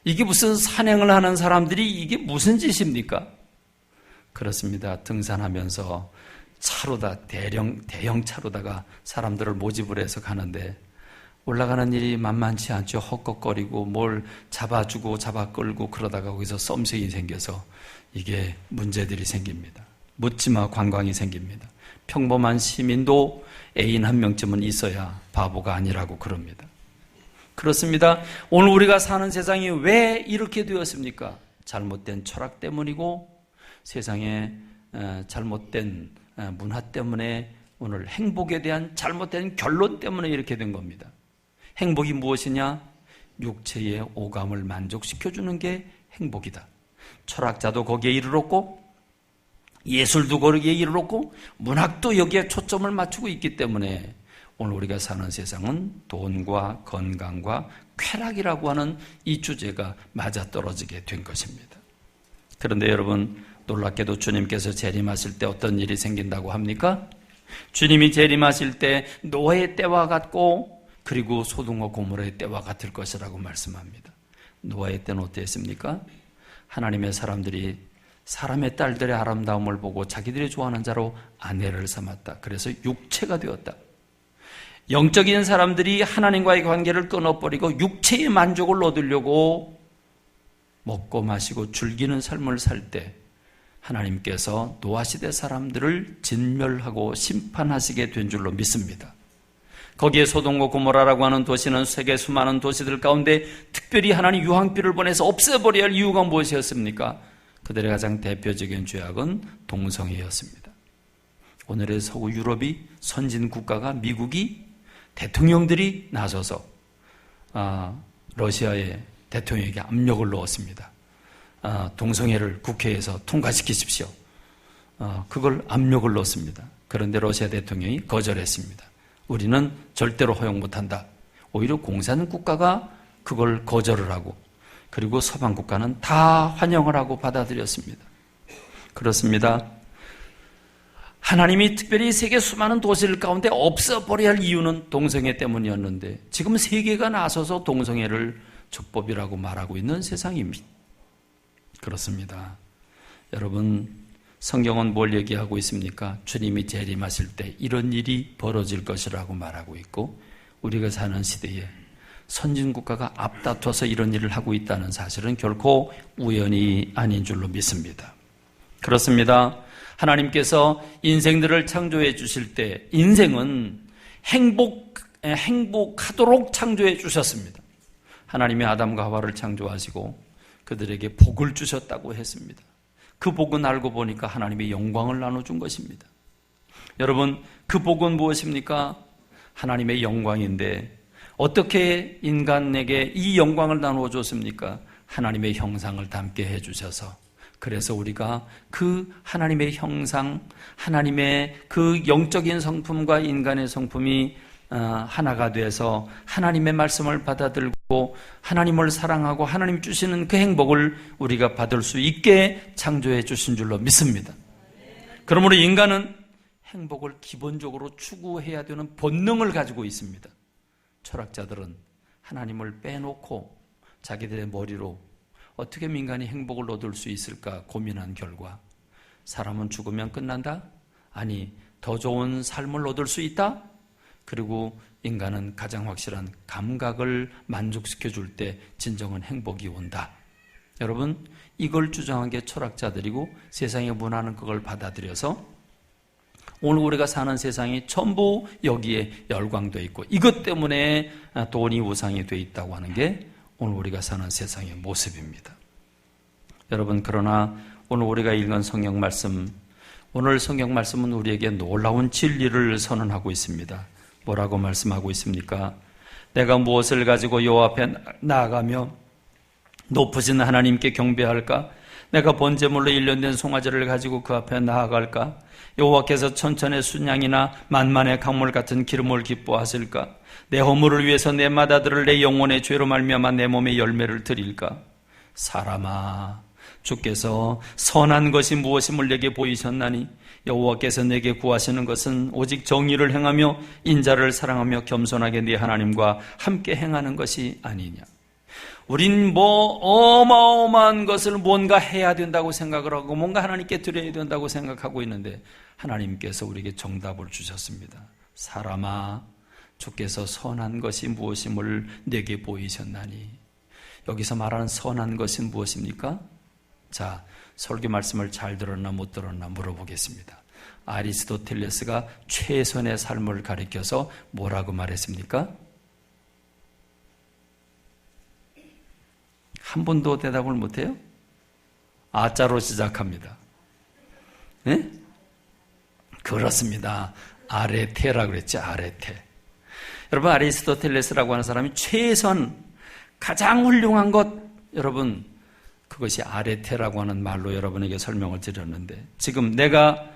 이게 무슨 산행을 하는 사람들이 이게 무슨 짓입니까? 그렇습니다. 등산하면서 차로다, 대형 차로다가 사람들을 모집을 해서 가는데 올라가는 일이 만만치 않죠. 헛걱거리고 뭘 잡아주고 잡아 끌고 그러다가 거기서 썸씽이 생겨서 이게 문제들이 생깁니다. 묻지마 관광이 생깁니다. 평범한 시민도 애인 한 명쯤은 있어야 바보가 아니라고 그럽니다. 그렇습니다. 오늘 우리가 사는 세상이 왜 이렇게 되었습니까? 잘못된 철학 때문이고 세상의 잘못된 문화 때문에 오늘 행복에 대한 잘못된 결론 때문에 이렇게 된 겁니다. 행복이 무엇이냐? 육체의 오감을 만족시켜주는 게 행복이다. 철학자도 거기에 이르렀고 예술도 거기에 이르렀고 문학도 여기에 초점을 맞추고 있기 때문에 오늘 우리가 사는 세상은 돈과 건강과 쾌락이라고 하는 이 주제가 맞아떨어지게 된 것입니다. 그런데 여러분, 놀랍게도 주님께서 재림하실 때 어떤 일이 생긴다고 합니까? 주님이 재림하실 때 노아의 때와 같고 그리고 소돔과 고모라의 때와 같을 것이라고 말씀합니다. 노아의 때는 어땠습니까? 하나님의 사람들이 사람의 딸들의 아름다움을 보고 자기들이 좋아하는 자로 아내를 삼았다. 그래서 육체가 되었다. 영적인 사람들이 하나님과의 관계를 끊어버리고 육체의 만족을 얻으려고 먹고 마시고 즐기는 삶을 살 때 하나님께서 노아시대 사람들을 진멸하고 심판하시게 된 줄로 믿습니다. 거기에 소돔과 고모라라고 하는 도시는 세계 수많은 도시들 가운데 특별히 하나님 유황비를 보내서 없애버려야 할 이유가 무엇이었습니까? 그들의 가장 대표적인 죄악은 동성애였습니다. 오늘의 서구 유럽이 선진 국가가 미국이 대통령들이 나서서 러시아의 대통령에게 압력을 넣었습니다. 동성애를 국회에서 통과시키십시오. 그걸 압력을 넣었습니다. 그런데 러시아 대통령이 거절했습니다. 우리는 절대로 허용 못한다. 오히려 공산 국가가 그걸 거절을 하고 그리고 서방 국가는 다 환영을 하고 받아들였습니다. 그렇습니다. 하나님이 특별히 세계 수많은 도시들 가운데 없애버려야 할 이유는 동성애 때문이었는데 지금 세계가 나서서 동성애를 적법이라고 말하고 있는 세상입니다. 그렇습니다. 여러분, 성경은 뭘 얘기하고 있습니까? 주님이 재림하실 때 이런 일이 벌어질 것이라고 말하고 있고 우리가 사는 시대에 선진국가가 앞다퉈서 이런 일을 하고 있다는 사실은 결코 우연이 아닌 줄로 믿습니다. 그렇습니다. 하나님께서 인생들을 창조해 주실 때 인생은 행복하도록 창조해 주셨습니다. 하나님이 아담과 하와를 창조하시고 그들에게 복을 주셨다고 했습니다. 그 복은 알고 보니까 하나님의 영광을 나눠준 것입니다. 여러분, 그 복은 무엇입니까? 하나님의 영광인데 어떻게 인간에게 이 영광을 나누어 줬습니까? 하나님의 형상을 담게 해주셔서 그래서 우리가 그 하나님의 형상, 하나님의 그 영적인 성품과 인간의 성품이 하나가 돼서 하나님의 말씀을 받아들고 하나님을 사랑하고 하나님 주시는 그 행복을 우리가 받을 수 있게 창조해 주신 줄로 믿습니다. 그러므로 인간은 행복을 기본적으로 추구해야 되는 본능을 가지고 있습니다. 철학자들은 하나님을 빼놓고 자기들의 머리로 어떻게 인간이 행복을 얻을 수 있을까 고민한 결과 사람은 죽으면 끝난다? 아니, 더 좋은 삶을 얻을 수 있다? 그리고 인간은 가장 확실한 감각을 만족시켜 줄 때 진정한 행복이 온다. 여러분, 이걸 주장한 게 철학자들이고 세상의 문화는 그걸 받아들여서 오늘 우리가 사는 세상이 전부 여기에 열광되어 있고 이것 때문에 돈이 우상이 되어 있다고 하는 게 오늘 우리가 사는 세상의 모습입니다. 여러분, 그러나 오늘 우리가 읽은 성경 말씀, 오늘 성경 말씀은 우리에게 놀라운 진리를 선언하고 있습니다. 뭐라고 말씀하고 있습니까? 내가 무엇을 가지고 여호와 앞에 나아가며 높으신 하나님께 경배할까? 내가 번제물로 일련된 송아지를 가지고 그 앞에 나아갈까? 여호와께서 천천의 순양이나 만만의 강물 같은 기름을 기뻐하실까? 내 허물을 위해서 내 맏아들을 내 영혼의 죄로 말미암아 내 몸에 열매를 드릴까? 사람아, 주께서 선한 것이 무엇임을 내게 보이셨나니 여호와께서 내게 구하시는 것은 오직 정의를 행하며 인자를 사랑하며 겸손하게 네 하나님과 함께 행하는 것이 아니냐. 우린 어마어마한 것을 뭔가 해야 된다고 생각을 하고 뭔가 하나님께 드려야 된다고 생각하고 있는데 하나님께서 우리에게 정답을 주셨습니다. 사람아, 주께서 선한 것이 무엇임을 내게 보이셨나니. 여기서 말하는 선한 것은 무엇입니까? 자, 설교 말씀을 잘 들었나 못 들었나 물어보겠습니다. 아리스토텔레스가 최선의 삶을 가리켜서 뭐라고 말했습니까? 한 번도 대답을 못해요? 아자로 시작합니다. 네? 그렇습니다. 아레테라고 그랬죠. 아레테. 여러분, 아리스토텔레스라고 하는 사람이 최선, 가장 훌륭한 것, 여러분, 그것이 아레테라고 하는 말로 여러분에게 설명을 드렸는데, 지금 내가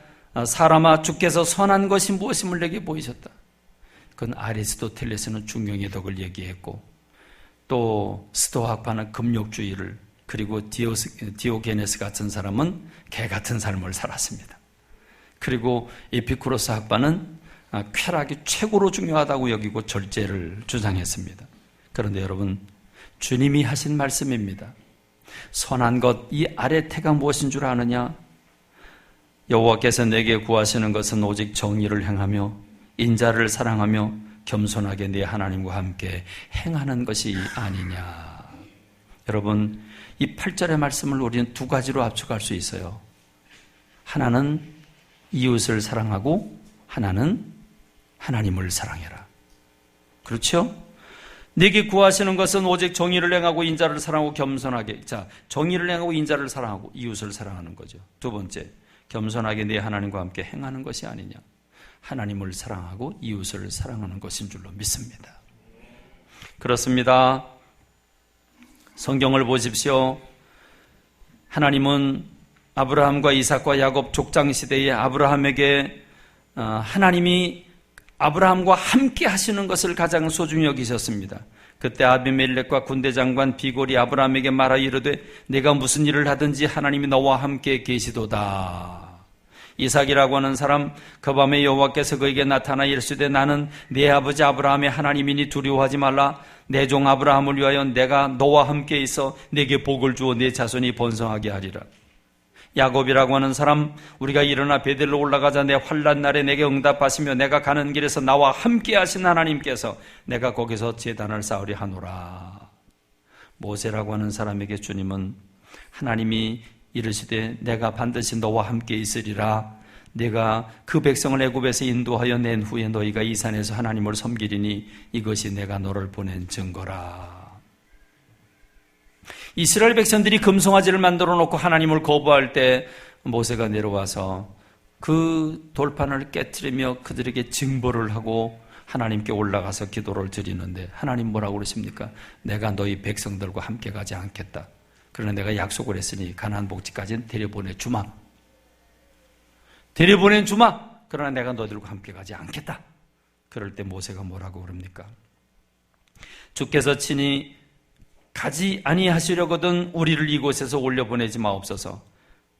사람아 주께서 선한 것이 무엇임을 내게 보이셨다. 그건 아리스토텔레스는 중용의 덕을 얘기했고, 또 스토아파는 금욕주의를, 그리고 디오게네스 같은 사람은 개 같은 삶을 살았습니다. 그리고 에피쿠로스 학파는 쾌락이 최고로 중요하다고 여기고 절제를 주장했습니다. 그런데 여러분, 주님이 하신 말씀입니다. 선한 것, 이 아레테가 무엇인 줄 아느냐? 여호와께서 내게 구하시는 것은 오직 정의를 행하며 인자를 사랑하며 겸손하게 내 하나님과 함께 행하는 것이 아니냐. 여러분, 이 8절의 말씀을 우리는 두 가지로 압축할 수 있어요. 하나는 이웃을 사랑하고 하나는 하나님을 사랑해라. 그렇죠? 내게 구하시는 것은 오직 정의를 행하고 인자를 사랑하고 겸손하게. 자, 정의를 행하고 인자를 사랑하고 이웃을 사랑하는 거죠. 두 번째, 겸손하게 내 하나님과 함께 행하는 것이 아니냐. 하나님을 사랑하고 이웃을 사랑하는 것인 줄로 믿습니다. 그렇습니다. 성경을 보십시오. 하나님은 아브라함과 이삭과 야곱 족장 시대에 아브라함에게 하나님이 아브라함과 함께 하시는 것을 가장 소중히 여기셨습니다. 그때 아비멜렉과 군대장관 비골이 아브라함에게 말하여 이르되 내가 무슨 일을 하든지 하나님이 너와 함께 계시도다. 이삭이라고 하는 사람, 그 밤에 여호와께서 그에게 나타나 이르시되 나는 네 아버지 아브라함의 하나님이니 두려워하지 말라. 내 종 아브라함을 위하여 내가 너와 함께 있어 내게 복을 주어 내 자손이 번성하게 하리라. 야곱이라고 하는 사람, 우리가 일어나 베델로 올라가자 내 환난 날에 내게 응답하시며 내가 가는 길에서 나와 함께 하신 하나님께서 내가 거기서 제단을 쌓으리 하노라. 모세라고 하는 사람에게 주님은 하나님이 이르시되 내가 반드시 너와 함께 있으리라. 내가 그 백성을 애굽에서 인도하여 낸 후에 너희가 이 산에서 하나님을 섬기리니 이것이 내가 너를 보낸 증거라. 이스라엘 백성들이 금송아지를 만들어 놓고 하나님을 거부할 때 모세가 내려와서 그 돌판을 깨트리며 그들에게 징벌을 하고 하나님께 올라가서 기도를 드리는데 하나님 뭐라고 그러십니까? 내가 너희 백성들과 함께 가지 않겠다. 그러나 내가 약속을 했으니 가나안 복지까지는 데려보내주마. 데려보낸 주마. 그러나 내가 너희들과 함께 가지 않겠다. 그럴 때 모세가 뭐라고 그럽니까? 주께서 친히 가지 아니하시려거든 우리를 이곳에서 올려보내지 마옵소서.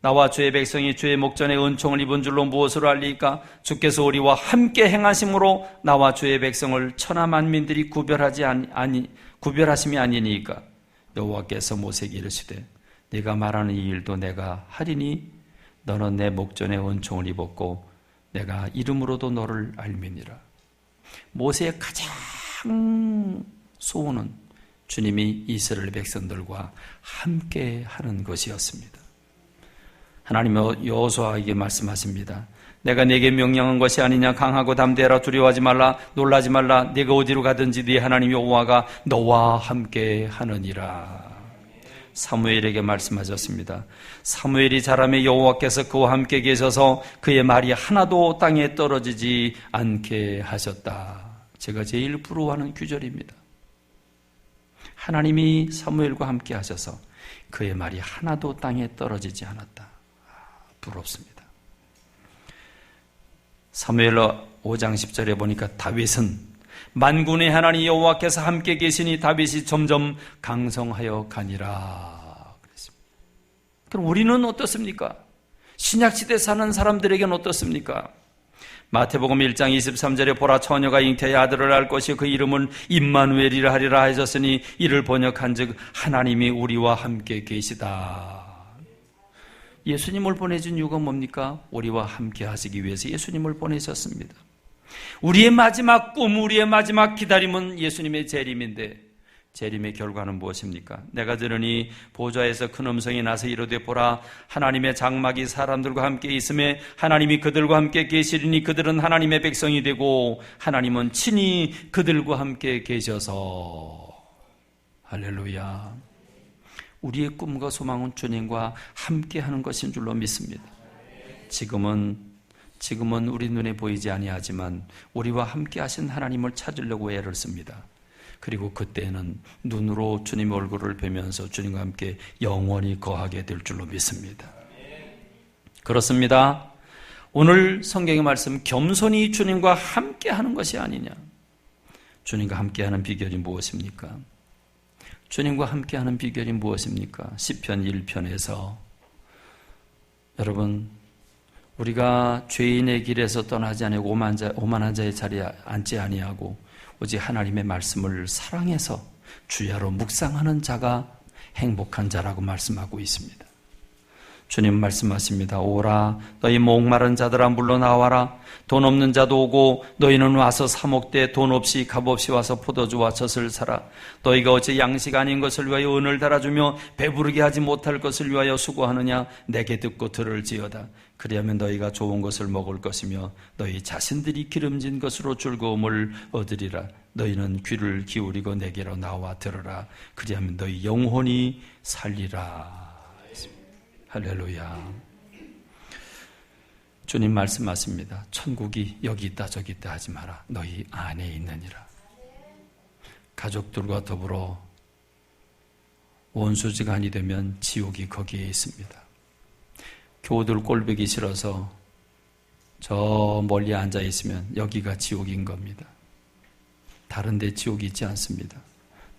나와 주의 백성이 주의 목전에 은총을 입은 줄로 무엇으로 알리까? 주께서 우리와 함께 행하심으로 나와 주의 백성을 천하 만민들이 구별하심이 아니니까. 여호와께서 모세에게 이르시되 네가 말하는 이 일도 내가 하리니 너는 내 목전에 은총을 입었고 내가 이름으로도 너를 알미니라. 모세의 가장 소원은 주님이 이스라엘 백성들과 함께 하는 것이었습니다. 하나님은 여호수아에게 말씀하십니다. 내가 네게 명령한 것이 아니냐. 강하고 담대하라. 두려워하지 말라. 놀라지 말라. 네가 어디로 가든지 네 하나님 여호와가 너와 함께 하느니라. 사무엘에게 말씀하셨습니다. 사무엘이 자라매 여호와께서 그와 함께 계셔서 그의 말이 하나도 땅에 떨어지지 않게 하셨다. 제가 제일 부러워하는 구절입니다. 하나님이 사무엘과 함께 하셔서 그의 말이 하나도 땅에 떨어지지 않았다. 부럽습니다. 사무엘하 5장 10절에 보니까 다윗은 만군의 하나님 여호와께서 함께 계시니 다윗이 점점 강성하여 가니라 그랬습니다. 그럼 우리는 어떻습니까? 신약시대 사는 사람들에게는 어떻습니까? 마태복음 1장 23절에 보라 처녀가 잉태의 아들을 낳을 것이 그 이름은 임마누엘이라 하리라 하셨으니 이를 번역한즉 하나님이 우리와 함께 계시다. 예수님을 보내준 이유가 뭡니까? 우리와 함께 하시기 위해서 예수님을 보내셨습니다. 우리의 마지막 꿈, 우리의 마지막 기다림은 예수님의 재림인데 재림의 결과는 무엇입니까? 내가 들으니 보좌에서 큰 음성이 나서 이르되 보라 하나님의 장막이 사람들과 함께 있음에 하나님이 그들과 함께 계시리니 그들은 하나님의 백성이 되고 하나님은 친히 그들과 함께 계셔서. 할렐루야. 우리의 꿈과 소망은 주님과 함께하는 것인 줄로 믿습니다. 지금은 우리 눈에 보이지 아니하지만 우리와 함께하신 하나님을 찾으려고 애를 씁니다. 그리고 그때는 눈으로 주님의 얼굴을 뵈면서 주님과 함께 영원히 거하게 될 줄로 믿습니다. 그렇습니다. 오늘 성경의 말씀, 겸손히 주님과 함께하는 것이 아니냐. 주님과 함께하는 비결이 무엇입니까? 주님과 함께하는 비결이 무엇입니까? 시편 1편에서 여러분, 우리가 죄인의 길에서 떠나지 아니하고 오만한 자의 자리에 앉지 아니하고 오직 하나님의 말씀을 사랑해서 주야로 묵상하는 자가 행복한 자라고 말씀하고 있습니다. 주님 말씀하십니다. 오라 너희 목마른 자들아 물러나와라. 돈 없는 자도 오고 너희는 와서 사 먹되 돈 없이 값 없이 와서 포도주와 젖을 사라. 너희가 어째 양식 아닌 것을 위하여 은을 달아주며 배부르게 하지 못할 것을 위하여 수고하느냐. 내게 듣고 들을지어다. 그리하면 너희가 좋은 것을 먹을 것이며 너희 자신들이 기름진 것으로 즐거움을 얻으리라. 너희는 귀를 기울이고 내게로 나와 들으라. 그리하면 너희 영혼이 살리라. 할렐루야. 주님 말씀하십니다. 천국이 여기 있다 저기 있다 하지 마라. 너희 안에 있느니라. 가족들과 더불어 원수지간이 되면 지옥이 거기에 있습니다. 교우들 꼴보기 싫어서 저 멀리 앉아 있으면 여기가 지옥인 겁니다. 다른 데 지옥이 있지 않습니다.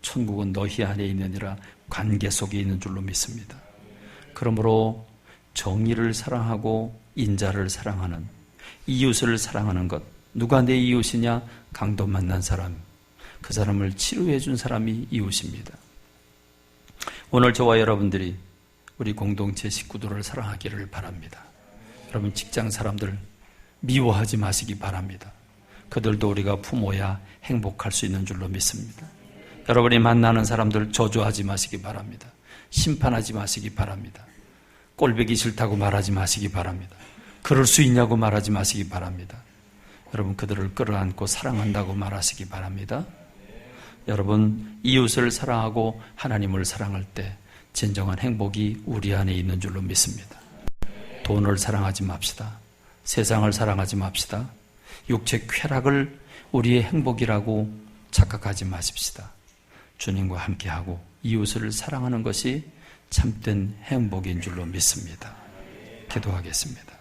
천국은 너희 안에 있느니라. 관계 속에 있는 줄로 믿습니다. 그러므로 정의를 사랑하고 인자를 사랑하는, 이웃을 사랑하는 것. 누가 내 이웃이냐? 강도 만난 사람, 그 사람을 치료해 준 사람이 이웃입니다. 오늘 저와 여러분들이 우리 공동체 식구들을 사랑하기를 바랍니다. 여러분 직장 사람들 미워하지 마시기 바랍니다. 그들도 우리가 부모야 행복할 수 있는 줄로 믿습니다. 여러분이 만나는 사람들 저주하지 마시기 바랍니다. 심판하지 마시기 바랍니다. 꼴보기 싫다고 말하지 마시기 바랍니다. 그럴 수 있냐고 말하지 마시기 바랍니다. 여러분 그들을 끌어안고 사랑한다고 말하시기 바랍니다. 여러분 이웃을 사랑하고 하나님을 사랑할 때 진정한 행복이 우리 안에 있는 줄로 믿습니다. 돈을 사랑하지 맙시다. 세상을 사랑하지 맙시다. 육체 쾌락을 우리의 행복이라고 착각하지 마십시다. 주님과 함께하고 이웃을 사랑하는 것이 참된 행복인 줄로 믿습니다. 기도하겠습니다.